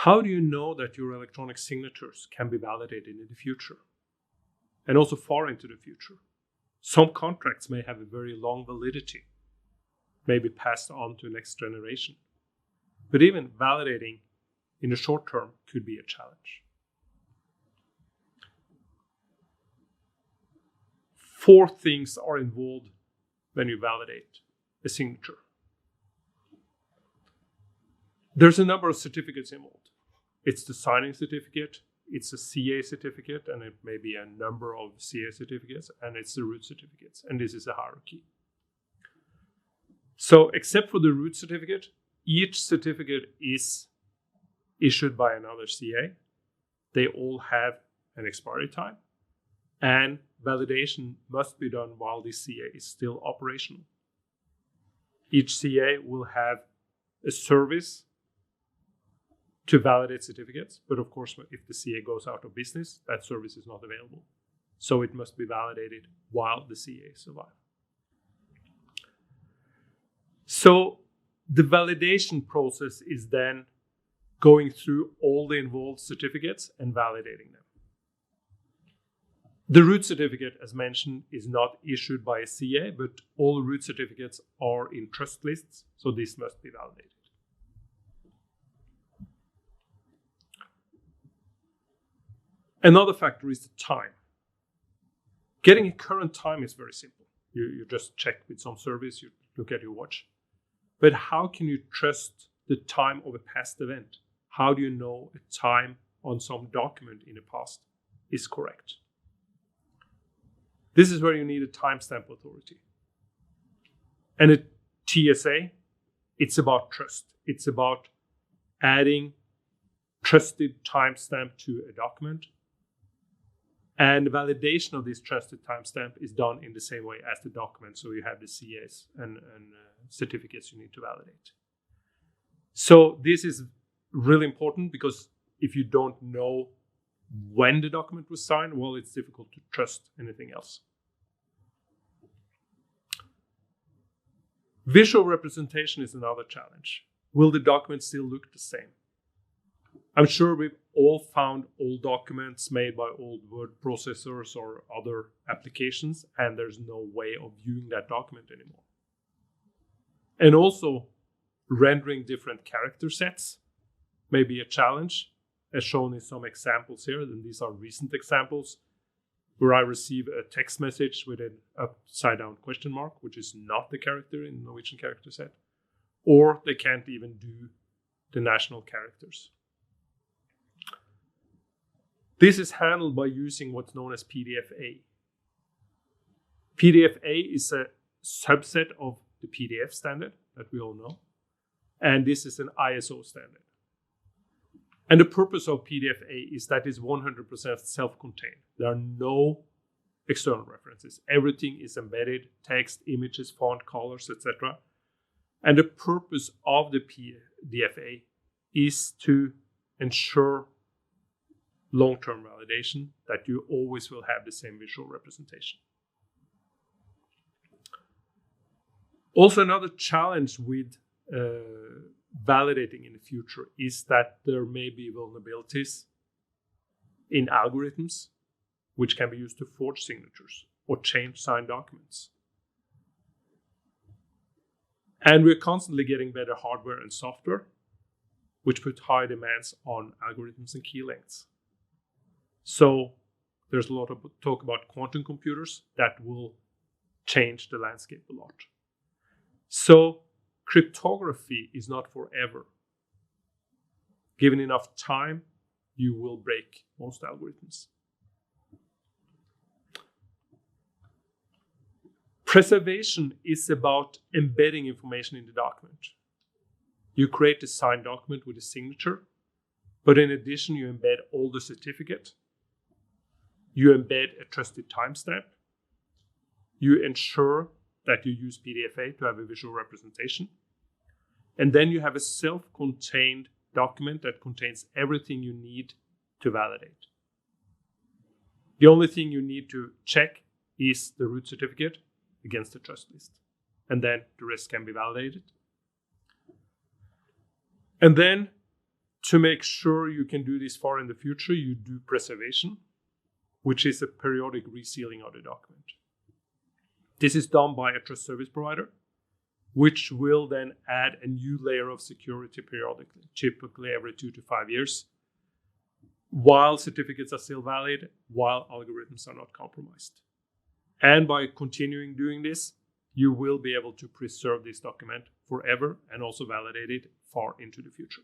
How do you know that your electronic signatures can be validated in the future and also far into the future? Some contracts may have a very long validity, maybe passed on to the next generation. But even validating in the short term could be a challenge. 4 things are involved when you validate a signature. There's a number of certificates involved. It's the signing certificate, it's a CA certificate, and it may be a number of CA certificates, and it's the root certificates, and this is a hierarchy. So except for the root certificate, each certificate is issued by another CA. They all have an expiry time, and validation must be done while the CA is still operational. Each CA will have a service to validate certificates, but of course, if the CA goes out of business, that service is not available. So it must be validated while the CA is alive. So the validation process is then going through all the involved certificates and validating them. The root certificate, as mentioned, is not issued by a CA, but all root certificates are in trust lists, so this must be validated. Another factor is the time. Getting a current time is very simple. You just check with some service, you look at your watch. But how can you trust the time of a past event? How do you know a time on some document in the past is correct? This is where you need a timestamp authority. And a TSA, it's about trust. It's about adding trusted timestamp to a document. And validation of this trusted timestamp is done in the same way as the document. So you have the CAs and certificates you need to validate. So this is really important because if you don't know when the document was signed, well, it's difficult to trust anything else. Visual representation is another challenge. Will the document still look the same? I'm sure we've all found old documents made by old word processors or other applications, and there's no way of viewing that document anymore. And also, rendering different character sets may be a challenge, as shown in some examples here. And these are recent examples where I receive a text message with an upside down question mark, which is not the character in the Norwegian character set, or they can't even do the national characters. This is handled by using what's known as PDF-A. PDF-A is a subset of the PDF standard that we all know, and this is an ISO standard. And the purpose of PDF-A is that it's 100% self-contained. There are no external references. Everything is embedded, text, images, font, colors, etc. And the purpose of the PDF-A is to ensure long-term validation, that you always will have the same visual representation. Also, another challenge with validating in the future is that there may be vulnerabilities in algorithms which can be used to forge signatures or change signed documents. And we're constantly getting better hardware and software, which put high demands on algorithms and key lengths. So there's a lot of talk about quantum computers that will change the landscape a lot. So cryptography is not forever. Given enough time, you will break most algorithms. Preservation is about embedding information in the document. You create a signed document with a signature, but in addition, you embed all the certificate. You embed a trusted timestamp. You ensure that you use PDF-A to have a visual representation. And then you have a self-contained document that contains everything you need to validate. The only thing you need to check is the root certificate against the trust list. And then the rest can be validated. And then To make sure you can do this far in the future, you do preservation, which is a periodic resealing of the document. This is done by a trust service provider, which will then add a new layer of security periodically, typically every 2 to 5 years, while certificates are still valid, while algorithms are not compromised. And by continuing doing this, you will be able to preserve this document forever and also validate it far into the future.